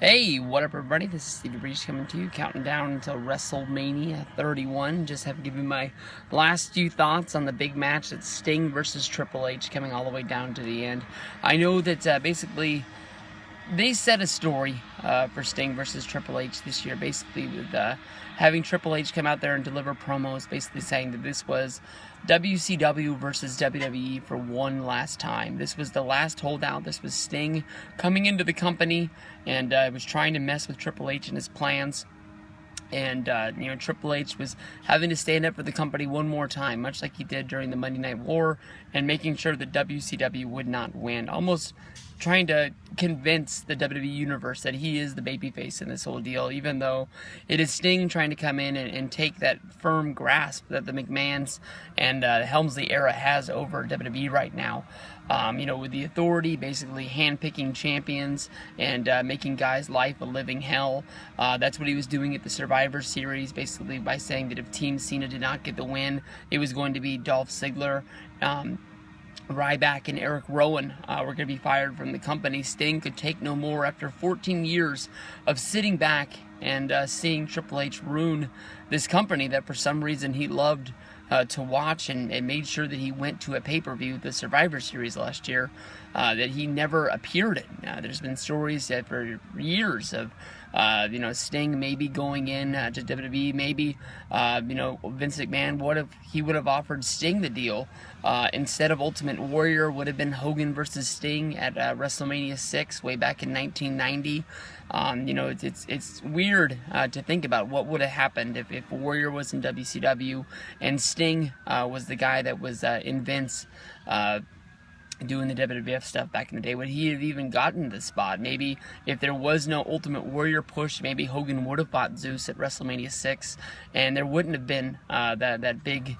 Hey, what up everybody, this is Stevie Breach coming to you, counting down until WrestleMania 31. Just have given my last few thoughts on the big match that's Sting versus Triple H, coming all the way down to the end. I know that basically they set a story for Sting versus Triple H this year, basically with having Triple H come out there and deliver promos, basically saying that this was WCW versus WWE for one last time. This was the last holdout. This was Sting coming into the company and was trying to mess with Triple H and his plans. And, Triple H was having to stand up for the company one more time, much like he did during the Monday Night War, and making sure that WCW would not win. Almost trying to convince the WWE Universe that he is the babyface in this whole deal, even though it is Sting trying to come in and take that firm grasp that the McMahons and Helmsley era has over WWE right now. With the Authority basically handpicking champions and making guys' life a living hell. That's what he was doing at the Survivor Series, basically by saying that if Team Cena did not get the win, it was going to be Dolph Ziggler, Ryback, and Eric Rowan were going to be fired from the company. Sting could take no more after 14 years of sitting back and seeing Triple H ruin this company that for some reason he loved to watch, and made sure that he went to a pay-per-view, the Survivor Series last year, that he never appeared in. There's been stories that for years of Sting maybe going in to WWE, maybe Vince McMahon, what if he would have offered Sting the deal instead of Ultimate Warrior? Would have been Hogan versus Sting at WrestleMania 6 way back in 1990. It's weird to think about what would have happened if Warrior was in WCW and Sting was the guy that was in Vince doing the WWF stuff back in the day. Would he have even gotten the spot? Maybe if there was no Ultimate Warrior push, maybe Hogan would have fought Zeus at WrestleMania 6, and there wouldn't have been that big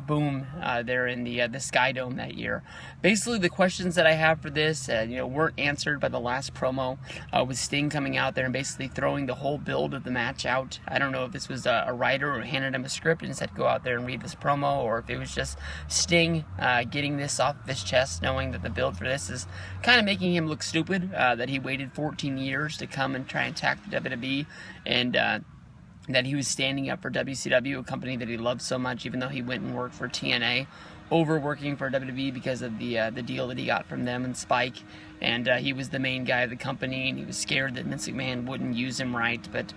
boom there in the Sky Dome that year. Basically, the questions that I have for this, weren't answered by the last promo with Sting coming out there and basically throwing the whole build of the match out. I don't know if this was a writer who handed him a script and said, go out there and read this promo, or if it was just Sting getting this off of his chest, knowing that the build for this is kind of making him look stupid, that he waited 14 years to come and try and attack the WWE, and that he was standing up for WCW, a company that he loved so much, even though he went and worked for TNA, over working for WWE because of the deal that he got from them and Spike, and he was the main guy of the company, and he was scared that Vince McMahon wouldn't use him right. But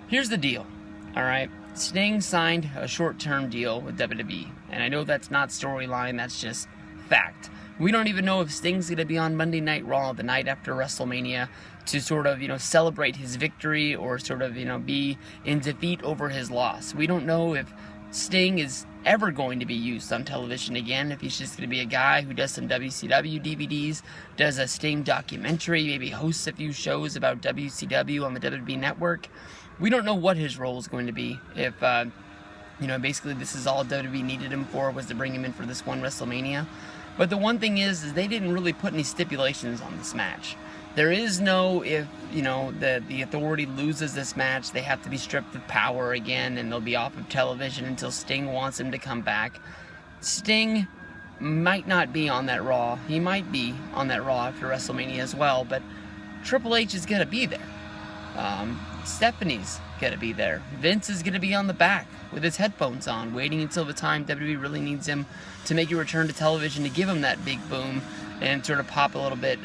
here's the deal, all right? Sting signed a short-term deal with WWE, and I know that's not storyline, that's just fact. We don't even know if Sting's going to be on Monday Night Raw the night after WrestleMania to sort of, celebrate his victory or sort of, be in defeat over his loss. We don't know if Sting is ever going to be used on television again, if he's just going to be a guy who does some WCW DVDs, does a Sting documentary, maybe hosts a few shows about WCW on the WWE Network. We don't know what his role is going to be if, basically this is all WWE needed him for, was to bring him in for this one WrestleMania. But the one thing is they didn't really put any stipulations on this match. There is no, if, the Authority loses this match, they have to be stripped of power again and they'll be off of television until Sting wants him to come back. Sting might not be on that Raw. He might be on that Raw after WrestleMania as well, but Triple H is going to be there. Stephanie's going to be there. Vince is going to be on the back with his headphones on, waiting until the time WWE really needs him to make a return to television to give him that big boom and sort of pop a little bit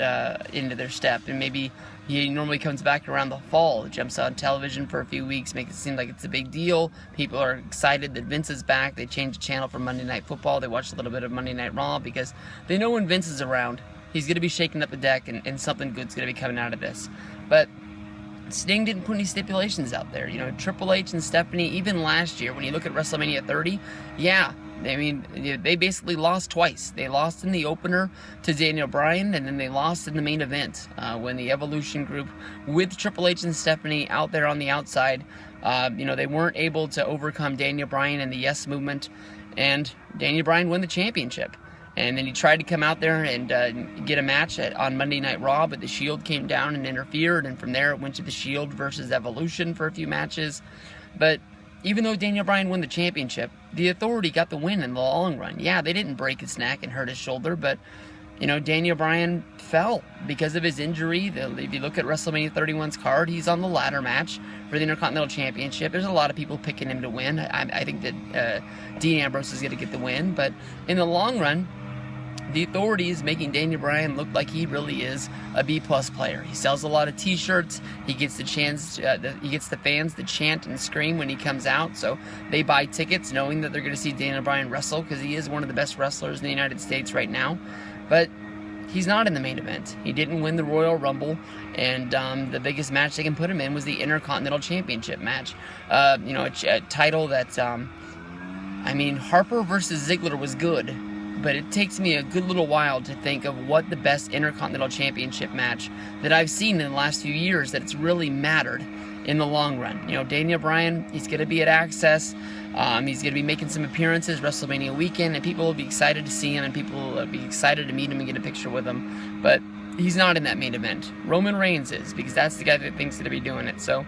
into their step. And maybe he normally comes back around the fall, jumps on television for a few weeks, makes it seem like it's a big deal. People are excited that Vince is back. They change the channel from Monday Night Football. They watch a little bit of Monday Night Raw because they know when Vince is around, he's going to be shaking up the deck and something good's going to be coming out of this. But Sting didn't put any stipulations out there. Triple H and Stephanie, even last year, when you look at WrestleMania 30, they basically lost twice. They lost in the opener to Daniel Bryan, and then they lost in the main event when the Evolution group with Triple H and Stephanie out there on the outside, they weren't able to overcome Daniel Bryan and the Yes Movement, and Daniel Bryan won the championship. And then he tried to come out there and get a match on Monday Night Raw, but the Shield came down and interfered, and from there it went to the Shield versus Evolution for a few matches. But even though Daniel Bryan won the championship, the Authority got the win in the long run. Yeah, they didn't break his neck and hurt his shoulder, but Daniel Bryan fell because of his injury. If you look at WrestleMania 31's card, he's on the ladder match for the Intercontinental Championship. There's a lot of people picking him to win. I think that Dean Ambrose is going to get the win, but in the long run, the Authority is making Daniel Bryan look like he really is a B-plus player. He sells a lot of T-shirts. He gets the chance. He gets the fans to chant and scream when he comes out. So they buy tickets knowing that they're going to see Daniel Bryan wrestle because he is one of the best wrestlers in the United States right now. But he's not in the main event. He didn't win the Royal Rumble, and the biggest match they can put him in was the Intercontinental Championship match. A title that, Harper versus Ziggler was good. But it takes me a good little while to think of what the best Intercontinental Championship match that I've seen in the last few years that's really mattered in the long run. Daniel Bryan, he's going to be at Access. He's going to be making some appearances WrestleMania weekend, and people will be excited to see him, and people will be excited to meet him and get a picture with him. But he's not in that main event. Roman Reigns is, because that's the guy that thinks going to be doing it. So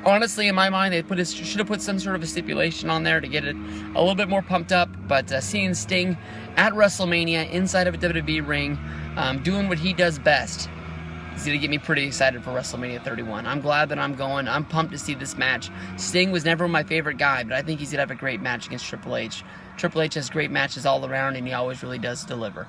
honestly, in my mind, they should have put some sort of a stipulation on there to get it a little bit more pumped up. But seeing Sting at WrestleMania inside of a WWE ring, doing what he does best, is going to get me pretty excited for WrestleMania 31. I'm glad that I'm going. I'm pumped to see this match. Sting was never my favorite guy, but I think he's going to have a great match against Triple H. Triple H has great matches all around, and he always really does deliver.